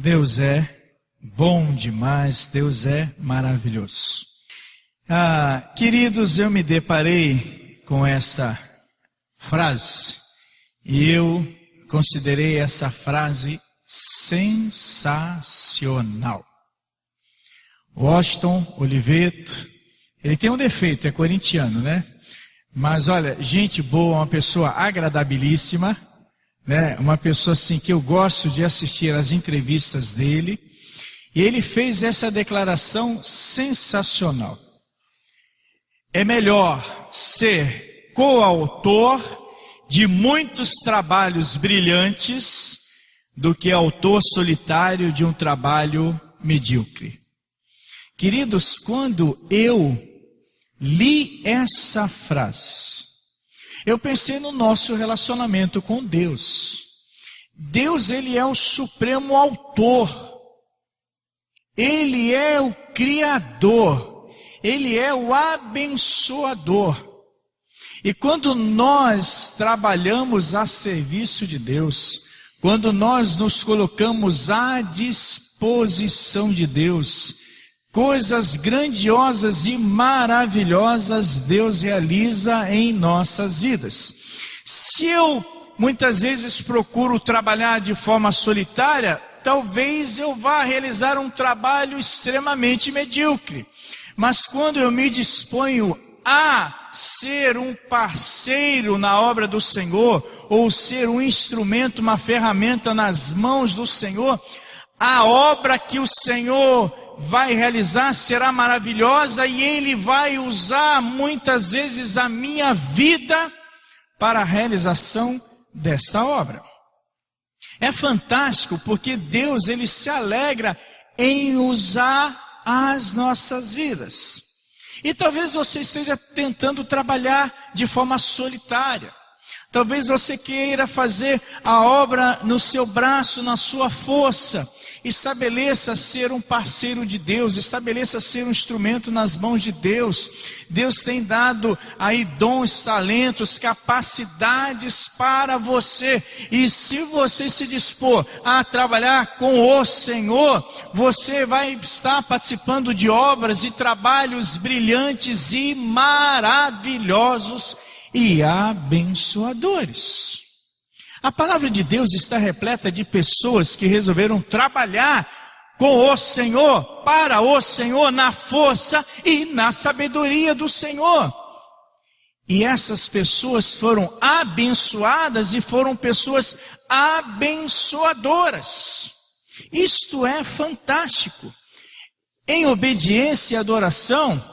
Deus é bom demais, Deus é maravilhoso. Queridos, eu me deparei com essa frase e eu considerei essa frase sensacional. Washington Oliveto, ele tem um defeito, é corintiano, né? Mas olha, gente boa, uma pessoa agradabilíssima, né? Uma pessoa assim que eu gosto de assistir às entrevistas dele. E ele fez essa declaração sensacional. É melhor ser coautor de muitos trabalhos brilhantes do que autor solitário de um trabalho medíocre. Queridos, quando eu li essa frase, eu pensei no nosso relacionamento com Deus. Deus, ele é o supremo autor. Ele é o Criador, Ele é o abençoador. E quando nós trabalhamos a serviço de Deus, quando nós nos colocamos à disposição de Deus, coisas grandiosas e maravilhosas Deus realiza em nossas vidas. Se eu muitas vezes procuro trabalhar de forma solitária, talvez eu vá realizar um trabalho extremamente medíocre. Mas quando eu me disponho a ser um parceiro na obra do Senhor, ou ser um instrumento, uma ferramenta nas mãos do Senhor, a obra que o Senhor vai realizar será maravilhosa e Ele vai usar muitas vezes a minha vida para a realização dessa obra. É fantástico porque Deus, ele se alegra em usar as nossas vidas. E talvez você esteja tentando trabalhar de forma solitária. Talvez você queira fazer a obra no seu braço, na sua força. Estabeleça ser um parceiro de Deus, estabeleça ser um instrumento nas mãos de Deus. Deus tem dado aí dons, talentos, capacidades para você. E se você se dispor a trabalhar com o Senhor, você vai estar participando de obras e trabalhos brilhantes e maravilhosos e abençoadores. A palavra de Deus está repleta de pessoas que resolveram trabalhar com o Senhor, para o Senhor, na força e na sabedoria do Senhor. E essas pessoas foram abençoadas e foram pessoas abençoadoras. Isto é fantástico. Em obediência e adoração,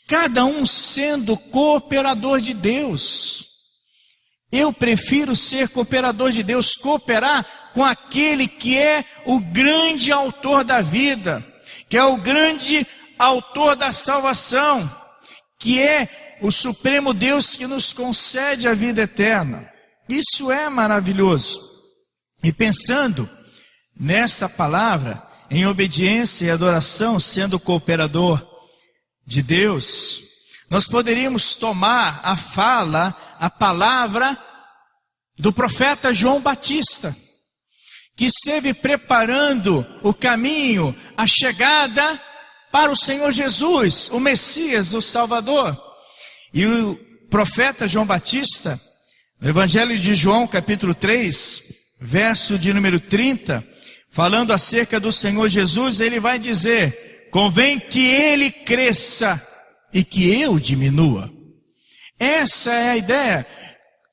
cada um sendo cooperador de Deus. Eu prefiro ser cooperador de Deus, cooperar com aquele que é o grande autor da vida, que é o grande autor da salvação, que é o supremo Deus que nos concede a vida eterna. Isso é maravilhoso. E pensando nessa palavra, em obediência e adoração, sendo cooperador de Deus, nós poderíamos tomar a palavra do profeta João Batista, que esteve preparando o caminho, a chegada para o Senhor Jesus, o Messias, o Salvador. E o profeta João Batista, no Evangelho de João, capítulo 3, verso de número 30, falando acerca do Senhor Jesus, ele vai dizer: convém que ele cresça e que eu diminua. Essa é a ideia.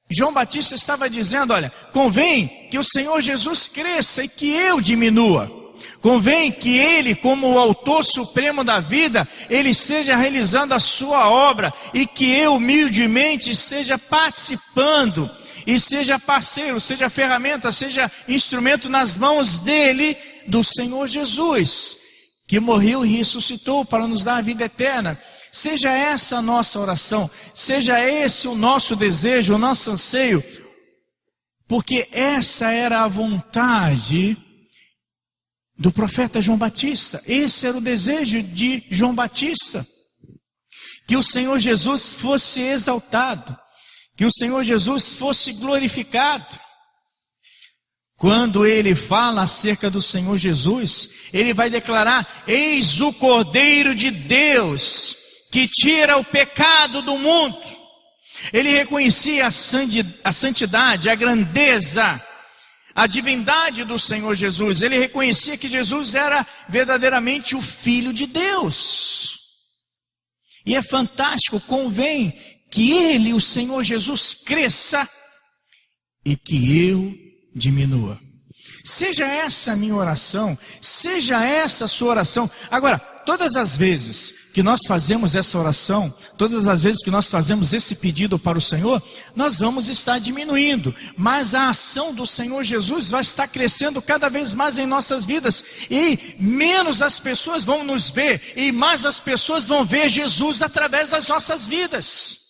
João Batista estava dizendo, olha, convém que o Senhor Jesus cresça e que eu diminua. Convém que ele, como o autor supremo da vida, ele esteja realizando a sua obra e que eu humildemente esteja participando e seja parceiro, seja ferramenta, seja instrumento nas mãos dele, do Senhor Jesus, que morreu e ressuscitou para nos dar a vida eterna. Seja essa a nossa oração, seja esse o nosso desejo, o nosso anseio, porque essa era a vontade do profeta João Batista. Esse era o desejo de João Batista, que o Senhor Jesus fosse exaltado, que o Senhor Jesus fosse glorificado. quando ele fala acerca do Senhor Jesus, ele vai declarar: eis o Cordeiro de Deus, que tira o pecado do mundo. Ele reconhecia a santidade, a grandeza, a divindade do Senhor Jesus. Ele reconhecia que Jesus era verdadeiramente o Filho de Deus. E é fantástico, convém que ele, o Senhor Jesus, cresça e que eu diminua. Seja essa a minha oração, seja essa a sua oração. Agora, todas as vezes que nós fazemos essa oração, todas as vezes que nós fazemos esse pedido para o Senhor, nós vamos estar diminuindo, mas a ação do Senhor Jesus vai estar crescendo cada vez mais em nossas vidas, e menos as pessoas vão nos ver, e mais as pessoas vão ver Jesus através das nossas vidas.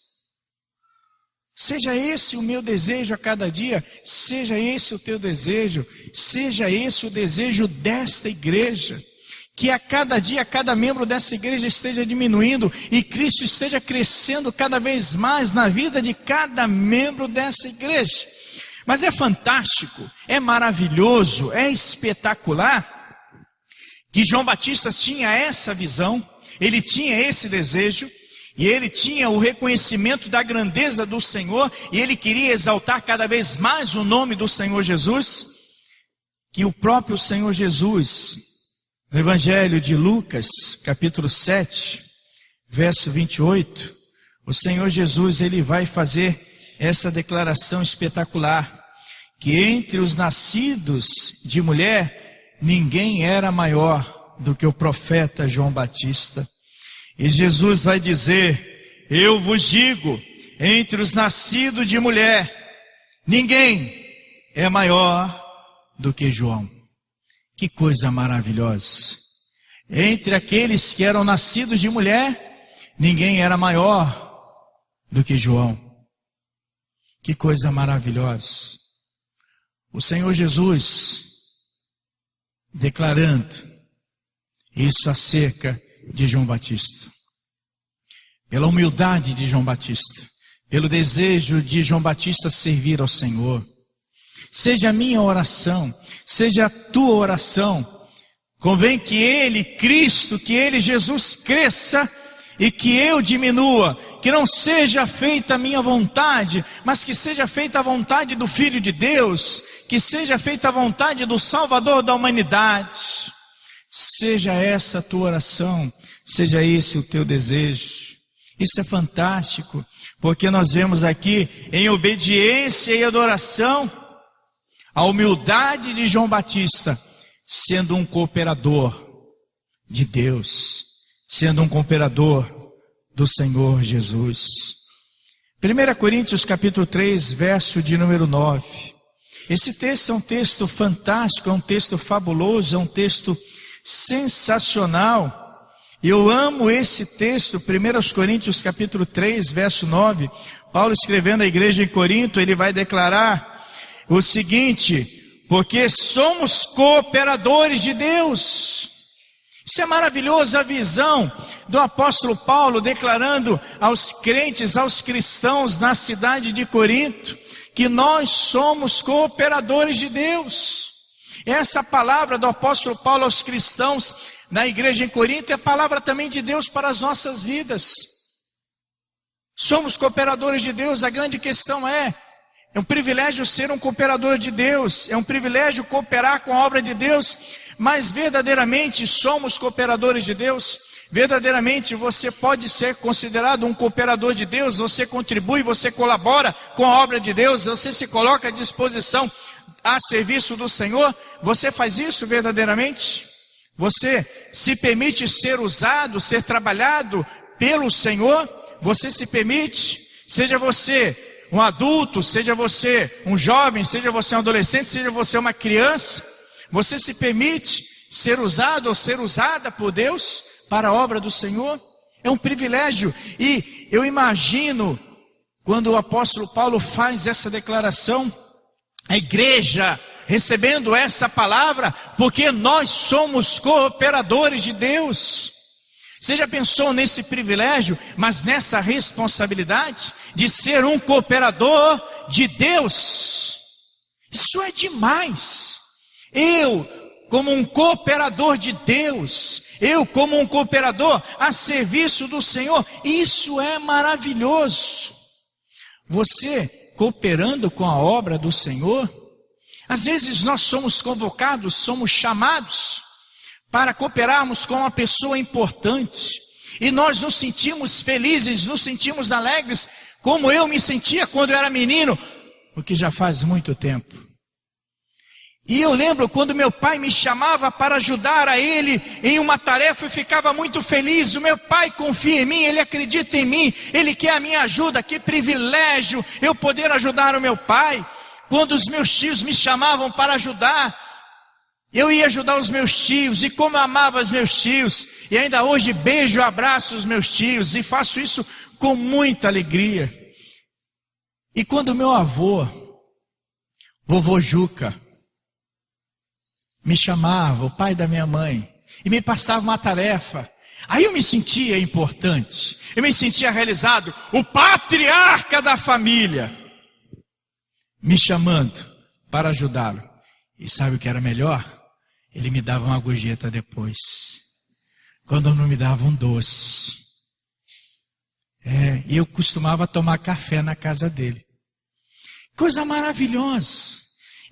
Seja esse o meu desejo a cada dia, seja esse o teu desejo, seja esse o desejo desta igreja, que a cada dia, cada membro dessa igreja esteja diminuindo e Cristo esteja crescendo cada vez mais na vida de cada membro dessa igreja. Mas é fantástico, é maravilhoso, é espetacular que João Batista tinha essa visão, ele tinha esse desejo, e ele tinha o reconhecimento da grandeza do Senhor, e ele queria exaltar cada vez mais o nome do Senhor Jesus, que o próprio Senhor Jesus, no Evangelho de Lucas, capítulo 7, verso 28, o Senhor Jesus, ele vai fazer essa declaração espetacular, que entre os nascidos de mulher, ninguém era maior do que o profeta João Batista. E Jesus vai dizer: eu vos digo, entre os nascidos de mulher, ninguém é maior do que João. Que coisa maravilhosa! Entre aqueles que eram nascidos de mulher, ninguém era maior do que João. Que coisa maravilhosa! O Senhor Jesus declarando isso acerca de João Batista. Pela humildade de João Batista, pelo desejo de João Batista servir ao Senhor. Seja a minha oração, seja a tua oração. Convém que ele, Cristo, que ele, Jesus, cresça e que eu diminua. Que não seja feita a minha vontade, mas que seja feita a vontade do Filho de Deus, que seja feita a vontade do Salvador da humanidade. Seja essa a tua oração, seja esse o teu desejo. Isso é fantástico, porque nós vemos aqui em obediência e adoração a humildade de João Batista, sendo um cooperador de Deus, sendo um cooperador do Senhor Jesus. 1 Coríntios capítulo 3, verso de número 9. Esse texto é um texto fantástico, é um texto fabuloso, é um texto sensacional. Eu amo esse texto, 1 Coríntios capítulo 3, verso 9. Paulo, escrevendo à igreja em Corinto, ele vai declarar o seguinte: porque somos cooperadores de Deus. Isso é maravilhoso, a visão do apóstolo Paulo declarando aos crentes, aos cristãos na cidade de Corinto, que nós somos cooperadores de Deus. Essa palavra do apóstolo Paulo aos cristãos na igreja em Corinto é palavra também de Deus para as nossas vidas. Somos cooperadores de Deus. A grande questão é um privilégio ser um cooperador de Deus, é um privilégio cooperar com a obra de Deus, mas verdadeiramente somos cooperadores de Deus? Verdadeiramente você pode ser considerado um cooperador de Deus? Você contribui, você colabora com a obra de Deus, você se coloca à disposição a serviço do Senhor? Você faz isso verdadeiramente? Você se permite ser usado, ser trabalhado pelo Senhor? Você se permite? Seja você um adulto, seja você um jovem, seja você um adolescente, seja você uma criança, você se permite ser usado ou ser usada por Deus para a obra do Senhor? É um privilégio. E eu imagino, quando o apóstolo Paulo faz essa declaração, a igreja recebendo essa palavra, porque nós somos cooperadores de Deus. Você já pensou nesse privilégio, mas nessa responsabilidade de ser um cooperador de Deus? Isso é demais. Eu, como um cooperador de Deus, eu como um cooperador a serviço do Senhor, isso é maravilhoso. Você cooperando com a obra do Senhor, às vezes nós somos convocados, somos chamados para cooperarmos com uma pessoa importante, e nós nos sentimos felizes, nos sentimos alegres, como eu me sentia quando eu era menino, o que já faz muito tempo. E eu lembro quando meu pai me chamava para ajudar a ele em uma tarefa, eu ficava muito feliz. O meu pai confia em mim, ele acredita em mim, ele quer a minha ajuda. Que privilégio eu poder ajudar o meu pai. Quando os meus tios me chamavam para ajudar, eu ia ajudar os meus tios, e como eu amava os meus tios, e ainda hoje beijo e abraço os meus tios, e faço isso com muita alegria. E quando meu avô, vovô Juca, me chamava, o pai da minha mãe, e me passava uma tarefa, aí eu me sentia importante, eu me sentia realizado, o patriarca da família, me chamando para ajudá-lo. E sabe o que era melhor? Ele me dava uma gorjeta depois, quando não me dava um doce. E eu costumava tomar café na casa dele. Coisa maravilhosa,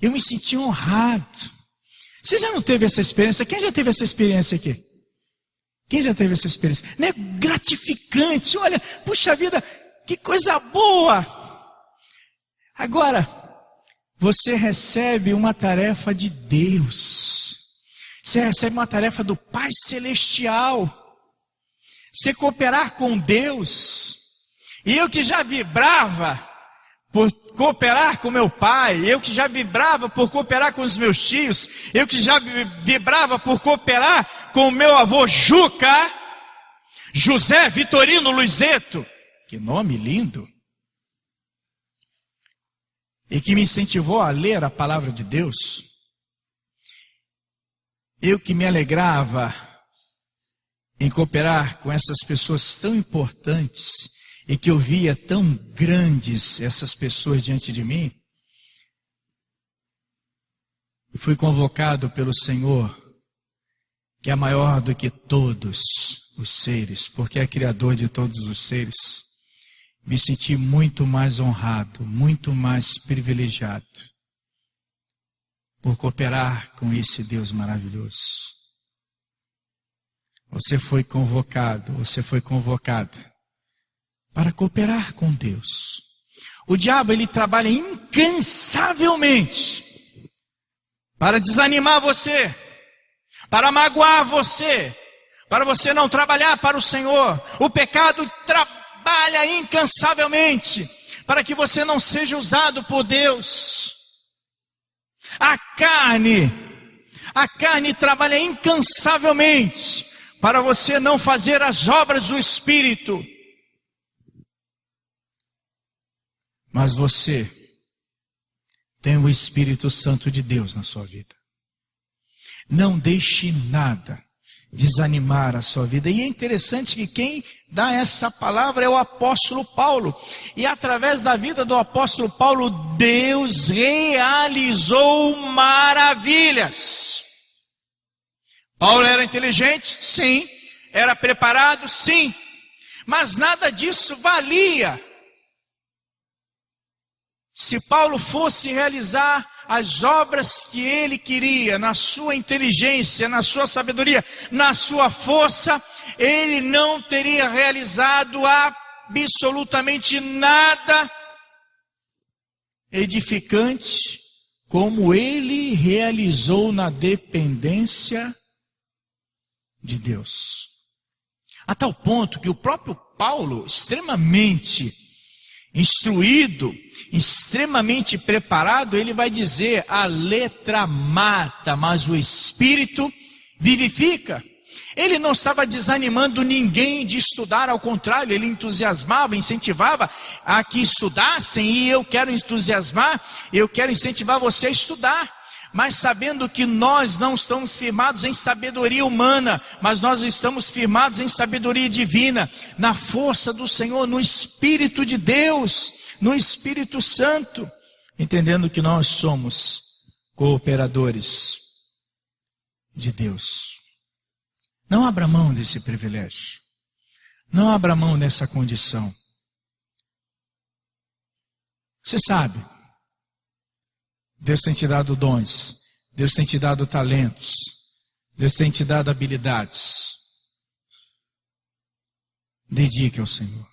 eu me sentia honrado. Você já não teve essa experiência? Quem já teve essa experiência aqui? Quem já teve essa experiência? Não é gratificante? Olha, puxa vida, que coisa boa! Agora, você recebe uma tarefa de Deus. Você recebe uma tarefa do Pai Celestial. Você cooperar com Deus. E eu que já vibrava por cooperar com meu pai, eu que já vibrava por cooperar com os meus tios, eu que já vibrava por cooperar com o meu avô Juca, José Vitorino Luizeto, que nome lindo, e que me incentivou a ler a palavra de Deus. Eu que me alegrava em cooperar com essas pessoas tão importantes, e que eu via tão grandes essas pessoas diante de mim, fui convocado pelo Senhor, que é maior do que todos os seres, porque é criador de todos os seres. Me senti muito mais honrado, muito mais privilegiado, por cooperar com esse Deus maravilhoso. Você foi convocado, você foi convocada para cooperar com Deus. O diabo, ele trabalha incansavelmente para desanimar você, para magoar você, para você não trabalhar para o Senhor. O pecado trabalha incansavelmente para que você não seja usado por Deus. A carne trabalha incansavelmente para você não fazer as obras do Espírito. Mas você tem o Espírito Santo de Deus na sua vida. Não deixe nada desanimar a sua vida. E é interessante que quem dá essa palavra é o apóstolo Paulo. E através da vida do apóstolo Paulo, Deus realizou maravilhas. Paulo era inteligente? Sim. Era preparado? Sim. Mas nada disso valia se Paulo fosse realizar as obras que ele queria, na sua inteligência, na sua sabedoria, na sua força, ele não teria realizado absolutamente nada edificante como ele realizou na dependência de Deus. A tal ponto que o próprio Paulo, extremamente instruído, extremamente preparado, ele vai dizer: a letra mata, mas o Espírito vivifica. Ele não estava desanimando ninguém de estudar, ao contrário, ele entusiasmava, incentivava a que estudassem, e eu quero entusiasmar, eu quero incentivar você a estudar, mas sabendo que nós não estamos firmados em sabedoria humana, mas nós estamos firmados em sabedoria divina, na força do Senhor, no Espírito de Deus, no Espírito Santo. entendendo que nós somos cooperadores de Deus. Não abra mão desse privilégio. Não abra mão dessa condição. Você sabe, Deus tem te dado dons, Deus tem te dado talentos, Deus tem te dado habilidades. Dedique ao Senhor.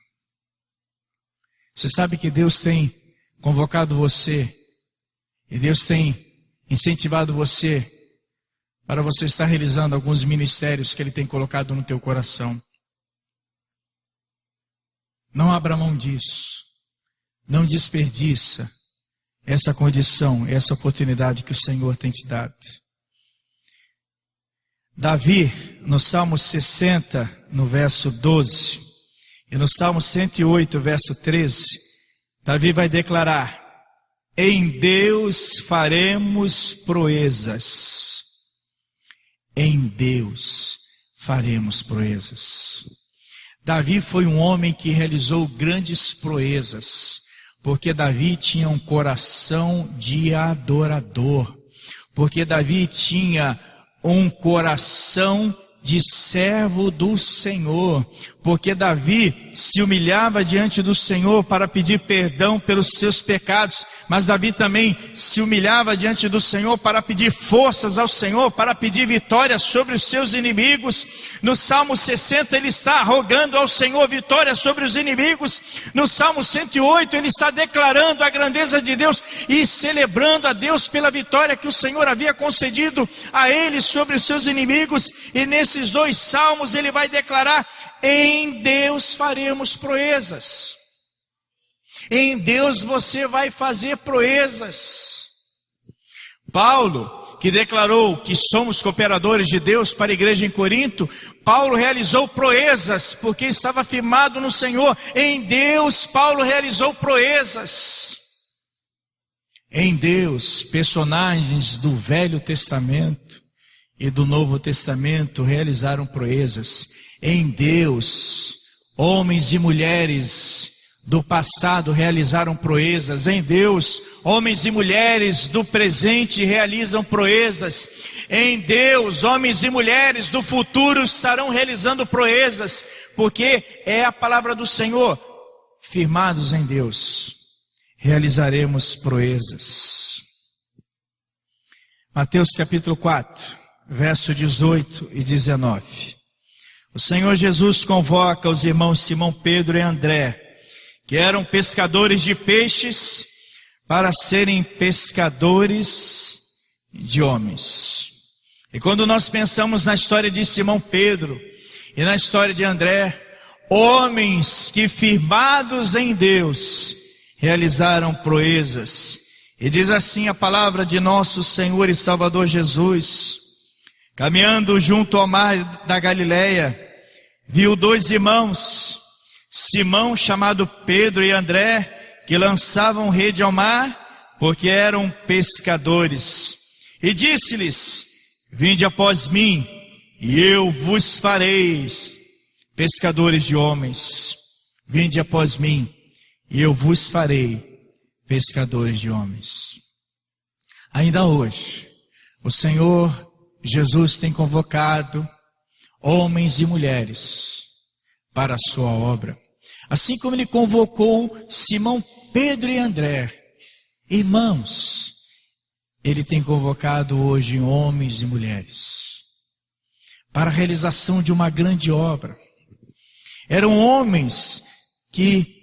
Você sabe que Deus tem convocado você, e Deus tem incentivado você para você estar realizando alguns ministérios que Ele tem colocado no teu coração. Não abra mão disso. Não desperdiça essa condição, essa oportunidade que o Senhor tem te dado. Davi, no Salmo 60, no verso 12, e no Salmo 108, verso 13, Davi vai declarar: em Deus faremos proezas. Em Deus faremos proezas. Davi foi um homem que realizou grandes proezas, porque Davi tinha um coração de adorador, porque Davi tinha um coração de servo do Senhor, porque Davi se humilhava diante do Senhor para pedir perdão pelos seus pecados, mas Davi também se humilhava diante do Senhor para pedir forças ao Senhor, para pedir vitória sobre os seus inimigos. No Salmo 60 ele está rogando ao Senhor vitória sobre os inimigos. No Salmo 108 ele está declarando a grandeza de Deus e celebrando a Deus pela vitória que o Senhor havia concedido a ele sobre os seus inimigos. E nesses dois salmos ele vai declarar: em Deus faremos proezas. Em Deus você vai fazer proezas. Paulo, que declarou que somos cooperadores de Deus para a igreja em Corinto, Paulo realizou proezas porque estava firmado no Senhor. Em Deus Paulo realizou proezas. Em Deus, personagens do Velho Testamento e do Novo Testamento realizaram proezas. Em Deus, homens e mulheres do passado realizaram proezas. Em Deus, homens e mulheres do presente realizam proezas. Em Deus, homens e mulheres do futuro estarão realizando proezas, porque é a palavra do Senhor: firmados em Deus, realizaremos proezas. Mateus capítulo 4, verso 18 e 19. O Senhor Jesus convoca os irmãos Simão Pedro e André, que eram pescadores de peixes, para serem pescadores de homens. E quando nós pensamos na história de Simão Pedro e na história de André, homens que firmados em Deus realizaram proezas. E diz assim a palavra de nosso Senhor e Salvador Jesus: caminhando junto ao mar da Galileia, viu dois irmãos, Simão, chamado Pedro, e André, que lançavam rede ao mar, porque eram pescadores. E disse-lhes: vinde após mim, e eu vos farei pescadores de homens. Vinde após mim, e eu vos farei pescadores de homens. Ainda hoje, o Senhor Jesus tem convocado homens e mulheres para a sua obra. Assim como Ele convocou Simão, Pedro e André, irmãos, Ele tem convocado hoje homens e mulheres para a realização de uma grande obra. Eram homens que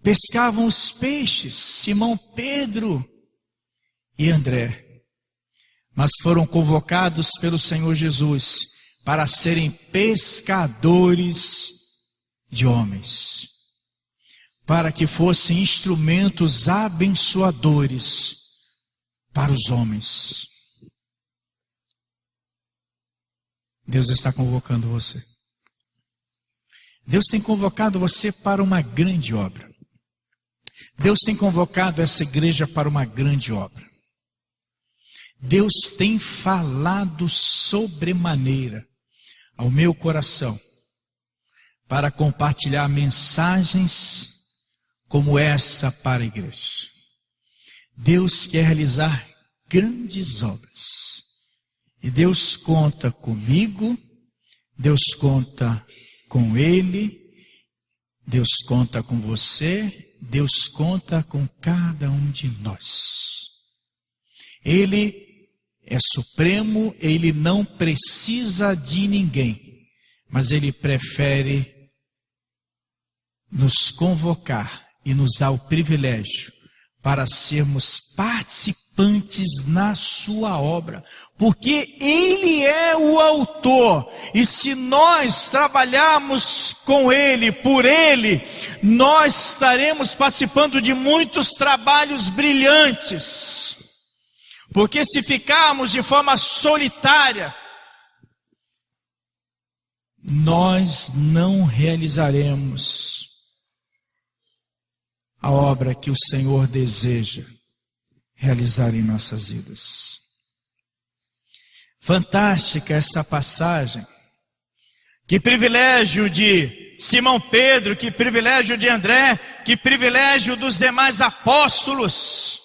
pescavam os peixes, Simão, Pedro e André, mas foram convocados pelo Senhor Jesus para serem pescadores de homens, para que fossem instrumentos abençoadores para os homens. Deus está convocando você. Deus tem convocado você para uma grande obra. Deus tem convocado essa igreja para uma grande obra. Deus tem falado sobremaneira ao meu coração para compartilhar mensagens como essa para a igreja. Deus quer realizar grandes obras. E Deus conta comigo, Deus conta com Ele, Deus conta com você, Deus conta com cada um de nós. Ele é supremo, Ele não precisa de ninguém, mas Ele prefere nos convocar e nos dar o privilégio para sermos participantes na sua obra, porque Ele é o autor, e se nós trabalharmos com Ele, por Ele, nós estaremos participando de muitos trabalhos brilhantes, porque se ficarmos de forma solitária, nós não realizaremos a obra que o Senhor deseja realizar em nossas vidas. Fantástica essa passagem. Que privilégio de Simão Pedro, que privilégio de André, que privilégio dos demais apóstolos.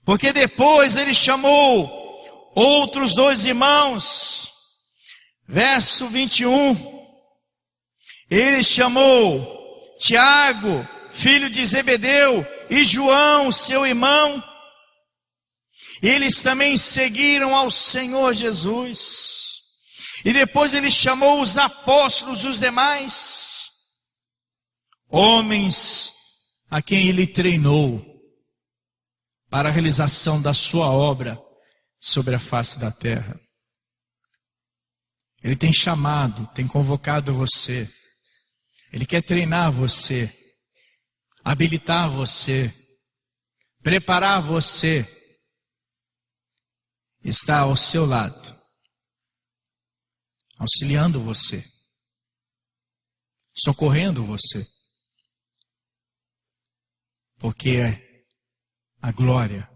Porque depois ele chamou outros 2 irmãos. Verso 21. Ele chamou Tiago, filho de Zebedeu, e João, seu irmão. Eles também seguiram ao Senhor Jesus. E depois ele chamou os apóstolos, os demais, homens a quem ele treinou para a realização da sua obra sobre a face da terra. Ele tem chamado, tem convocado você. Ele quer treinar você, habilitar você, preparar você, está ao seu lado, auxiliando você, socorrendo você, porque a glória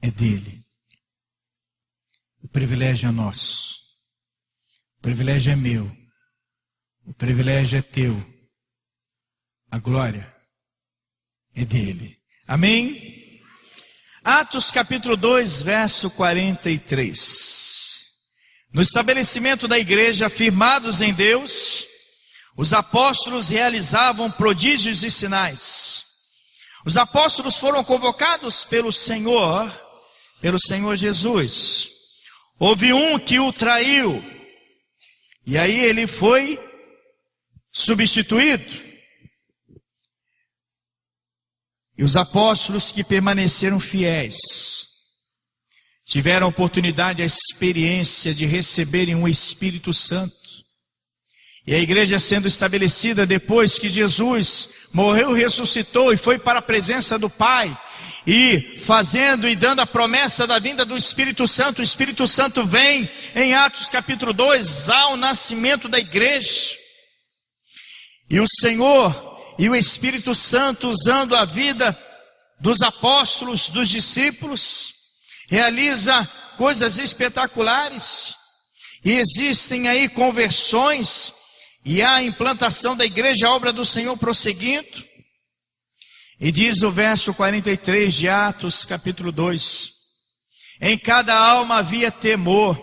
é dele, o privilégio é nosso, o privilégio é meu, o privilégio é teu, a glória é dele. Amém? Atos capítulo 2, verso 43. No estabelecimento da igreja, firmados em Deus, os apóstolos realizavam prodígios e sinais. Os apóstolos foram convocados pelo Senhor Jesus. Houve um que o traiu, e aí ele foi substituído. E os apóstolos que permaneceram fiéis, tiveram a oportunidade, a experiência de receberem o Espírito Santo. E a igreja sendo estabelecida depois que Jesus morreu, ressuscitou e foi para a presença do Pai, e fazendo e dando a promessa da vinda do Espírito Santo, o Espírito Santo vem em Atos capítulo 2, ao nascimento da igreja. E o Senhor e o Espírito Santo, usando a vida dos apóstolos, dos discípulos, realiza coisas espetaculares. E existem aí conversões, e há a implantação da igreja, a obra do Senhor prosseguindo. E diz o verso 43 de Atos capítulo 2: em cada alma havia temor,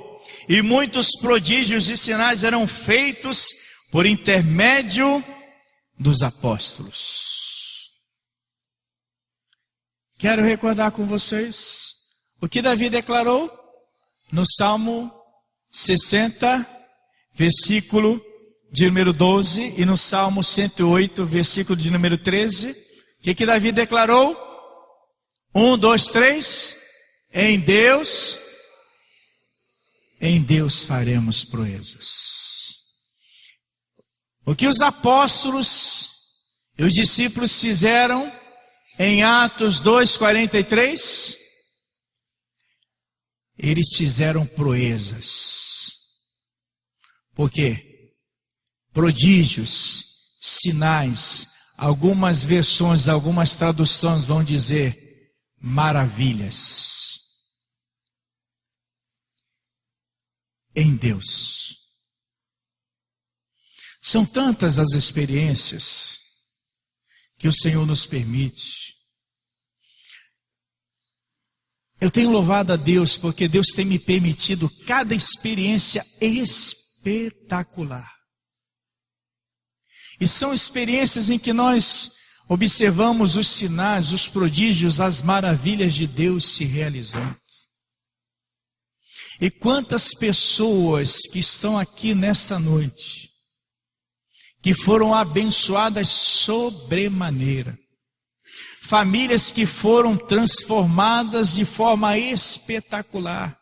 e muitos prodígios e sinais eram feitos por intermédio dos apóstolos. Quero recordar com vocês o que Davi declarou no Salmo 60, versículo de número 12, e no Salmo 108, versículo de número 13. O que Davi declarou? 1, 2, 3. Em Deus faremos proezas. O que os apóstolos e os discípulos fizeram em Atos 2:43? Eles fizeram proezas. Por quê? Prodígios, sinais, algumas versões, algumas traduções vão dizer maravilhas. Em Deus. São tantas as experiências que o Senhor nos permite. Eu tenho louvado a Deus porque Deus tem me permitido cada experiência espetacular. E são experiências em que nós observamos os sinais, os prodígios, as maravilhas de Deus se realizando. E quantas pessoas que estão aqui nessa noite, que foram abençoadas sobremaneira. Famílias que foram transformadas de forma espetacular.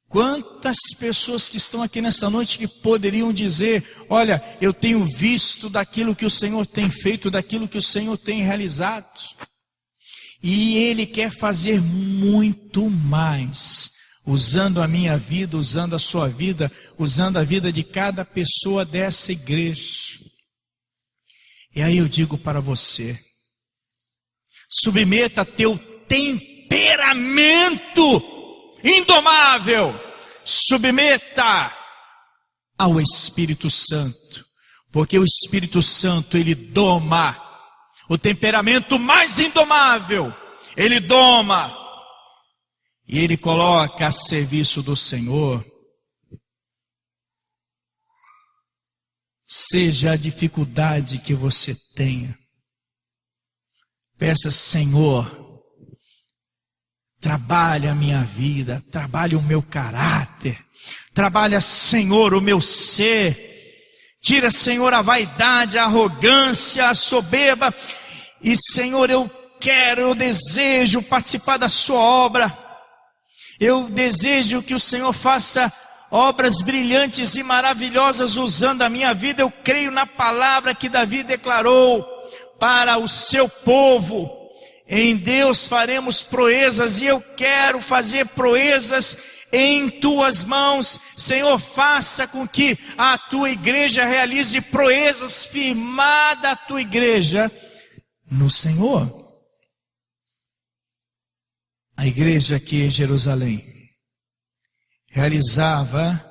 Quantas pessoas que estão aqui nessa noite que poderiam dizer: olha, eu tenho visto daquilo que o Senhor tem feito, daquilo que o Senhor tem realizado. E Ele quer fazer muito mais, usando a minha vida, usando a sua vida, usando a vida de cada pessoa dessa igreja. E aí eu digo para você: submeta teu temperamento indomável, submeta ao Espírito Santo, porque o Espírito Santo, ele doma o temperamento mais indomável, ele doma, e ele coloca a serviço do Senhor. Seja a dificuldade que você tenha, peça: Senhor, trabalha a minha vida, trabalha o meu caráter, trabalha, Senhor, o meu ser, tira, Senhor, a vaidade, a arrogância, a soberba, e, Senhor, eu desejo participar da sua obra, eu desejo que o Senhor faça obras brilhantes e maravilhosas usando a minha vida. Eu creio na palavra que Davi declarou para o seu povo: em Deus faremos proezas, e eu quero fazer proezas em tuas mãos. Senhor, faça com que a tua igreja realize proezas, firmada a tua igreja no Senhor. A igreja aqui em Jerusalém realizava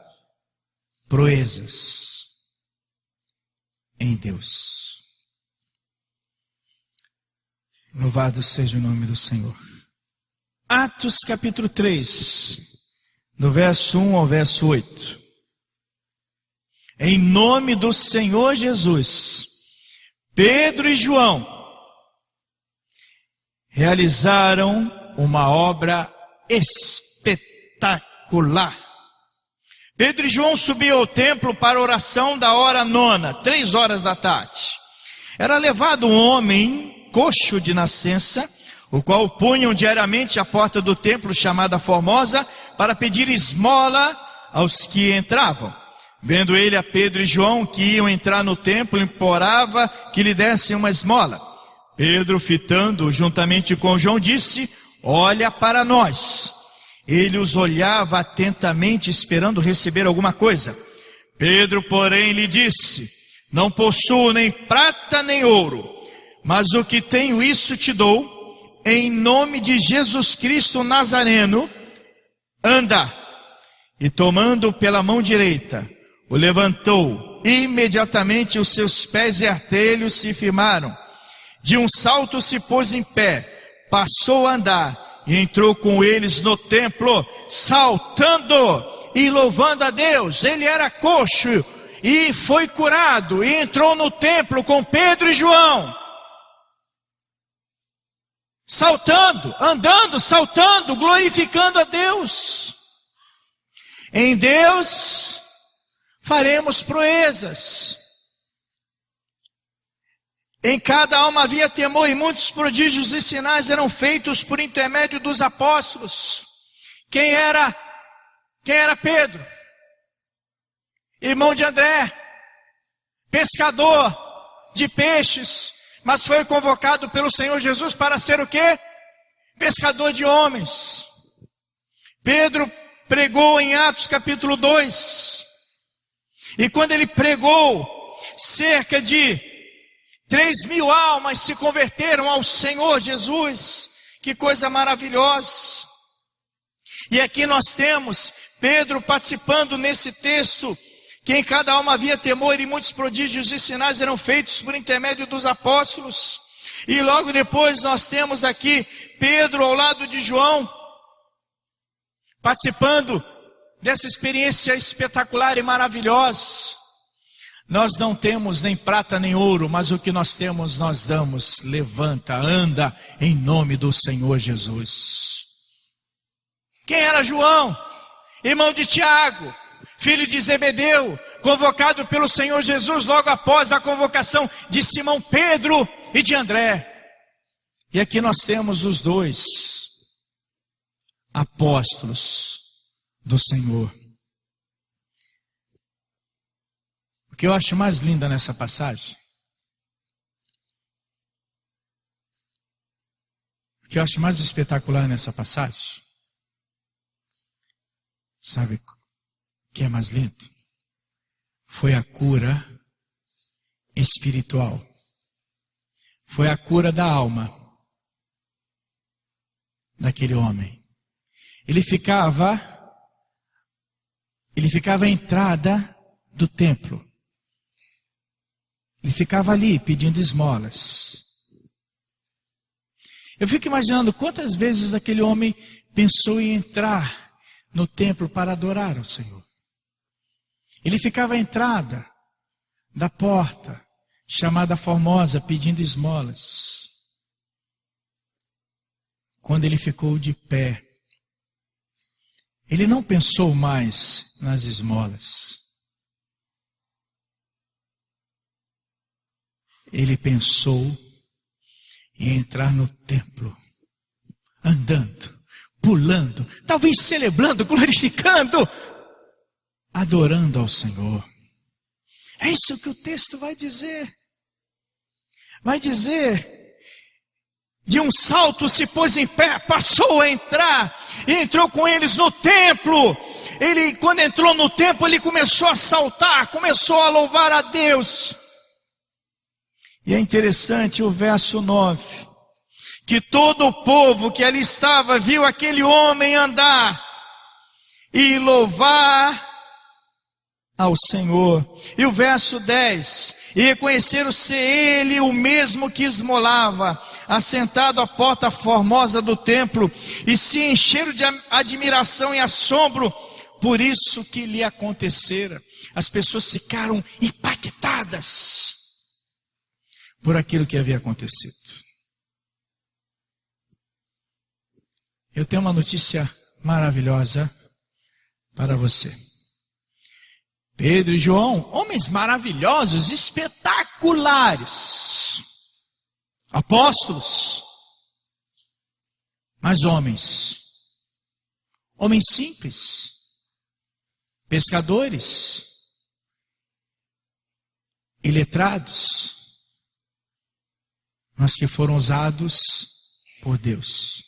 proezas em Deus. Louvado seja o nome do Senhor. Atos capítulo 3, do verso 1 ao verso 8. Em nome do Senhor Jesus, Pedro e João realizaram uma obra espetacular. Pedro e João subiam ao templo para a oração da hora 9, 3 horas da tarde. Era levado um homem coxo de nascença, o qual punham diariamente à porta do templo chamada Formosa, para pedir esmola aos que entravam. Vendo ele a Pedro e João que iam entrar no templo, implorava que lhe dessem uma esmola. Pedro, fitando juntamente com João, disse: olha para nós. Ele os olhava atentamente, esperando receber alguma coisa. Pedro, porém, lhe disse: não possuo nem prata nem ouro, mas o que tenho, isso te dou. Em nome de Jesus Cristo Nazareno, anda. E tomando-o pela mão direita, o levantou. Imediatamente os seus pés e artelhos se firmaram. De um salto se pôs em pé, passou a andar e entrou com eles no templo, saltando e louvando a Deus. Ele era coxo e foi curado, e entrou no templo com Pedro e João, saltando, andando, saltando, glorificando a Deus. Em Deus faremos proezas. Em cada alma havia temor, e muitos prodígios e sinais eram feitos por intermédio dos apóstolos. Quem era Pedro? Irmão de André, pescador de peixes, mas foi convocado pelo Senhor Jesus para ser o quê? Pescador de homens. Pedro pregou em Atos capítulo 2, e quando ele pregou, cerca de 3.000 almas se converteram ao Senhor Jesus. Que coisa maravilhosa. E aqui nós temos Pedro participando nesse texto, que em cada alma havia temor, e muitos prodígios e sinais eram feitos por intermédio dos apóstolos. E logo depois nós temos aqui Pedro ao lado de João, participando dessa experiência espetacular e maravilhosa. Nós não temos nem prata nem ouro, mas o que nós temos nós damos. Levanta, anda em nome do Senhor Jesus. Quem era João? Irmão de Tiago, filho de Zebedeu, convocado pelo Senhor Jesus logo após a convocação de Simão Pedro e de André. E aqui nós temos os dois apóstolos do Senhor. O que eu acho mais linda nessa passagem, o que eu acho mais espetacular nessa passagem, sabe o que é mais lindo? Foi a cura espiritual. Foi a cura da alma daquele homem. Ele ficava à entrada do templo. Ele ficava ali pedindo esmolas. Eu fico imaginando quantas vezes aquele homem pensou em entrar no templo para adorar ao Senhor. Ele ficava à entrada da porta, chamada Formosa, pedindo esmolas. Quando ele ficou de pé, ele não pensou mais nas esmolas. Ele pensou em entrar no templo, andando, pulando, talvez celebrando, glorificando, adorando ao Senhor. É isso que o texto vai dizer. Vai dizer, de um salto se pôs em pé, passou a entrar, e entrou com eles no templo. Ele, quando entrou no templo, ele começou a saltar, começou a louvar a Deus. E é interessante o verso 9, que todo o povo que ali estava viu aquele homem andar e louvar ao Senhor. E o verso 10, e reconheceram ser ele o mesmo que esmolava, assentado à porta formosa do templo, e se encheram de admiração e assombro por isso que lhe acontecera. As pessoas ficaram impactadas por aquilo que havia acontecido. Eu tenho uma notícia maravilhosa para você. Pedro e João, homens maravilhosos, espetaculares, apóstolos, mas homens simples, pescadores, iletrados, mas que foram usados por Deus.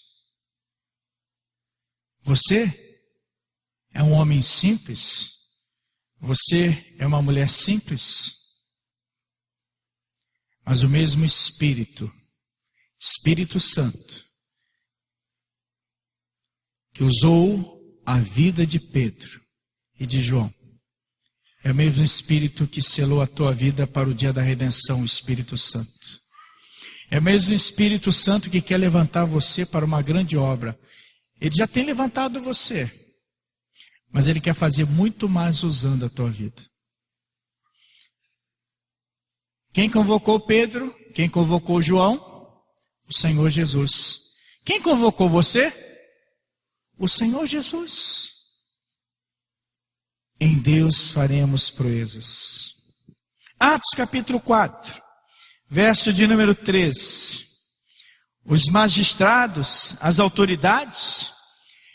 Você é um homem simples? Você é uma mulher simples? Mas o mesmo Espírito Santo, que usou a vida de Pedro e de João, é o mesmo Espírito que selou a tua vida para o dia da redenção, o Espírito Santo. É o mesmo Espírito Santo que quer levantar você para uma grande obra. Ele já tem levantado você, mas Ele quer fazer muito mais usando a tua vida. Quem convocou Pedro? Quem convocou João? O Senhor Jesus. Quem convocou você? O Senhor Jesus. Em Deus faremos proezas. Atos capítulo 4, verso de número 13. Os magistrados, as autoridades,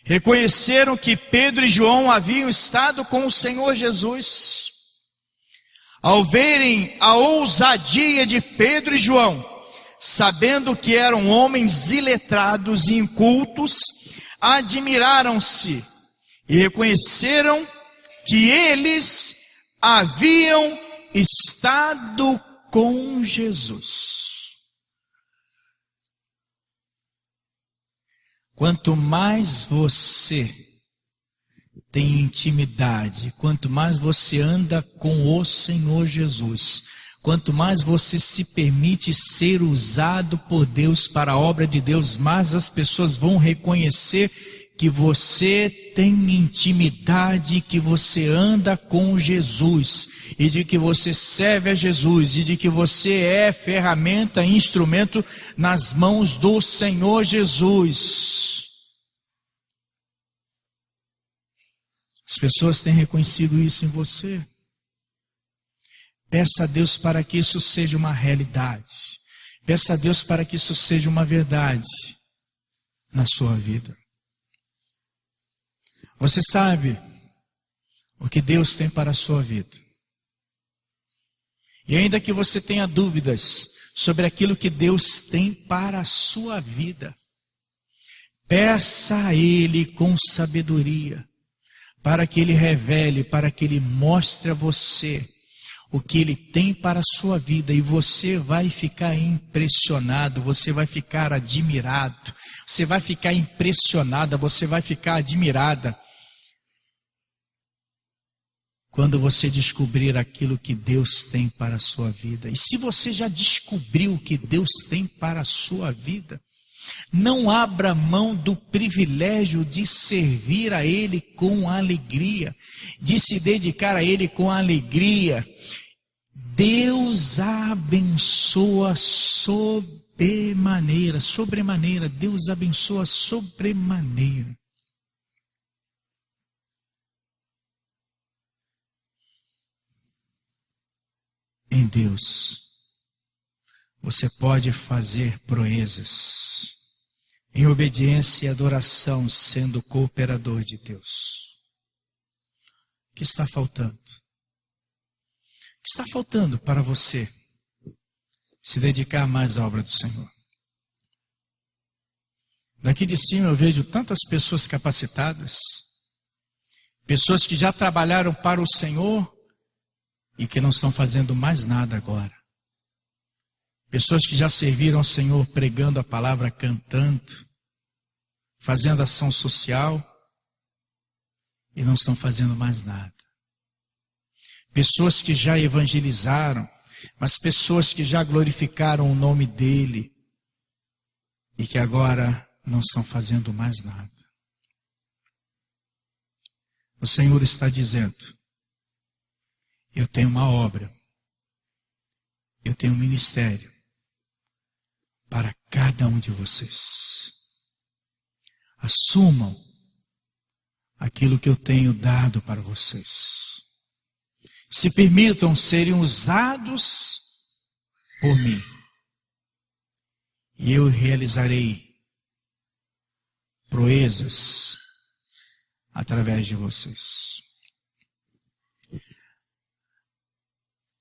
reconheceram que Pedro e João haviam estado com o Senhor Jesus. Ao verem a ousadia de Pedro e João, sabendo que eram homens iletrados e incultos, admiraram-se e reconheceram que eles haviam estado com Jesus. Quanto mais você tem intimidade, quanto mais você anda com o Senhor Jesus, quanto mais você se permite ser usado por Deus para a obra de Deus, mais as pessoas vão reconhecer que você tem intimidade, que você anda com Jesus, e de que você serve a Jesus, e de que você é ferramenta, instrumento nas mãos do Senhor Jesus. As pessoas têm reconhecido isso em você. Peça a Deus para que isso seja uma realidade. Peça a Deus para que isso seja uma verdade na sua vida. Você sabe o que Deus tem para a sua vida. E ainda que você tenha dúvidas sobre aquilo que Deus tem para a sua vida, peça a Ele com sabedoria, para que Ele revele, para que Ele mostre a você o que Ele tem para a sua vida, e você vai ficar impressionado, você vai ficar admirado, você vai ficar impressionada, você vai ficar admirada, quando você descobrir aquilo que Deus tem para a sua vida. E se você já descobriu o que Deus tem para a sua vida, não abra mão do privilégio de servir a Ele com alegria, de se dedicar a Ele com alegria. Deus abençoa sobremaneira, Deus abençoa sobremaneira. Em Deus, você pode fazer proezas, em obediência e adoração, sendo cooperador de Deus. O que está faltando? O que está faltando para você se dedicar mais à obra do Senhor? Daqui de cima eu vejo tantas pessoas capacitadas, pessoas que já trabalharam para o Senhor e que não estão fazendo mais nada agora. Pessoas que já serviram ao Senhor pregando a palavra, cantando, fazendo ação social e não estão fazendo mais nada. Pessoas que já evangelizaram, mas pessoas que já glorificaram o nome dEle e que agora não estão fazendo mais nada. O Senhor está dizendo: eu tenho uma obra, eu tenho um ministério para cada um de vocês. Assumam aquilo que eu tenho dado para vocês. Se permitam serem usados por mim, e eu realizarei proezas através de vocês.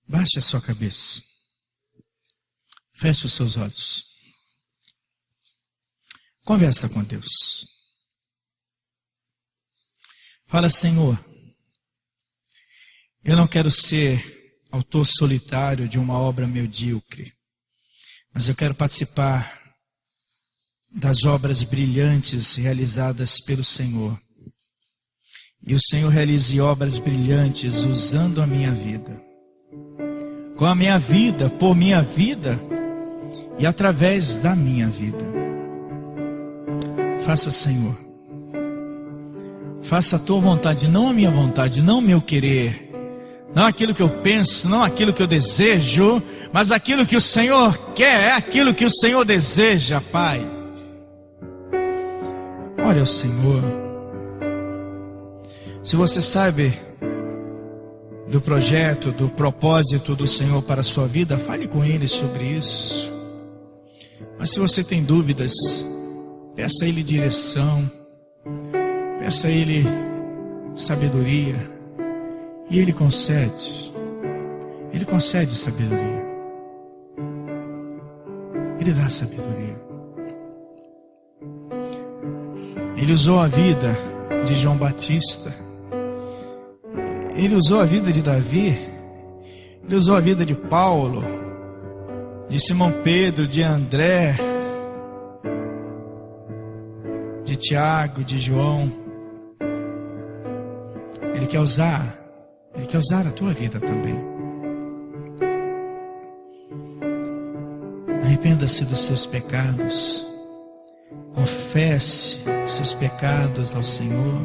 Baixe a sua cabeça. Feche os seus olhos. Conversa com Deus. Fala: Senhor, eu não quero ser autor solitário de uma obra medíocre, mas eu quero participar das obras brilhantes realizadas pelo Senhor. E o Senhor realize obras brilhantes usando a minha vida. Com a minha vida, por minha vida e através da minha vida. Faça, Senhor. Faça a tua vontade, não a minha vontade, não o meu querer, não aquilo que eu penso, não aquilo que eu desejo, mas aquilo que o Senhor quer, aquilo que o Senhor deseja, Pai. Olha o Senhor. Se você sabe do projeto, do propósito do Senhor para a sua vida, fale com Ele sobre isso. Mas se você tem dúvidas, peça a Ele direção, peça a Ele sabedoria, e Ele concede sabedoria, Ele dá sabedoria. Ele usou a vida de João Batista, Ele usou a vida de Davi, Ele usou a vida de Paulo, de Simão Pedro, de André, de Tiago, de João. Ele quer usar a tua vida também. Arrependa-se dos seus pecados, confesse seus pecados ao Senhor.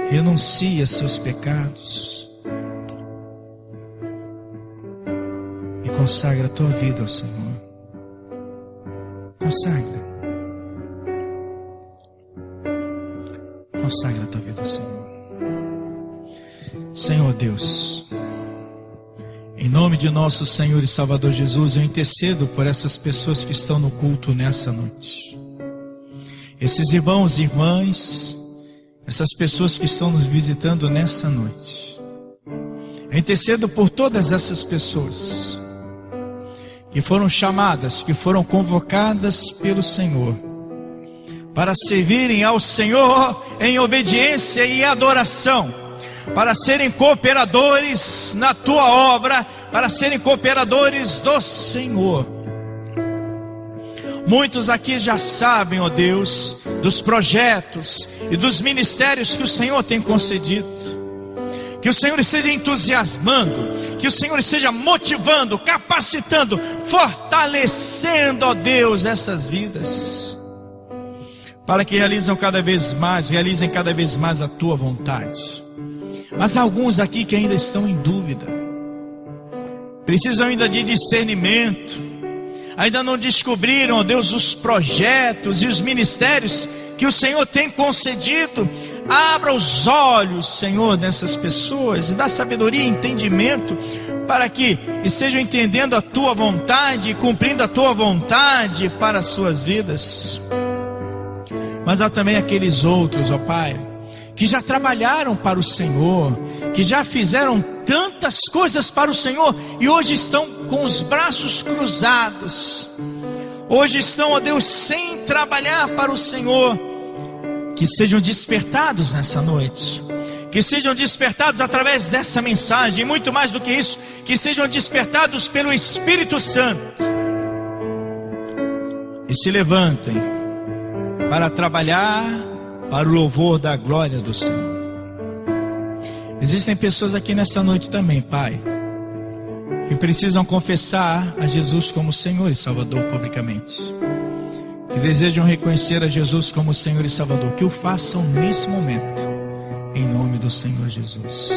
Renuncie a seus pecados e consagra a tua vida ao Senhor. Consagra. Consagra a tua vida ao Senhor. Senhor Deus, em nome de nosso Senhor e Salvador Jesus, eu intercedo por essas pessoas que estão no culto nessa noite. Esses irmãos e irmãs, essas pessoas que estão nos visitando nessa noite. Eu intercedo por todas essas pessoas que foram chamadas, que foram convocadas pelo Senhor para servirem ao Senhor em obediência e adoração, para serem cooperadores na tua obra, para serem cooperadores do Senhor. Muitos aqui já sabem, ó Deus, dos projetos e dos ministérios que o Senhor tem concedido. Que o Senhor esteja entusiasmando, que o Senhor esteja motivando, capacitando, fortalecendo, ó Deus, essas vidas, para que realizem cada vez mais a tua vontade. Mas há alguns aqui que ainda estão em dúvida, precisam ainda de discernimento, ainda não descobriram, ó Deus, os projetos e os ministérios que o Senhor tem concedido. Abra os olhos, Senhor, dessas pessoas e dá sabedoria e entendimento para que estejam entendendo a tua vontade e cumprindo a tua vontade para as suas vidas. Mas há também aqueles outros, ó Pai, que já trabalharam para o Senhor, que já fizeram tantas coisas para o Senhor e hoje estão com os braços cruzados, hoje estão, ó Deus, sem trabalhar para o Senhor. Que sejam despertados nessa noite, que sejam despertados através dessa mensagem, e muito mais do que isso, que sejam despertados pelo Espírito Santo e se levantem para trabalhar para o louvor da glória do Senhor. Existem pessoas aqui nessa noite também, Pai, que precisam confessar a Jesus como Senhor e Salvador publicamente, que desejam reconhecer a Jesus como Senhor e Salvador, que o façam nesse momento, em nome do Senhor Jesus.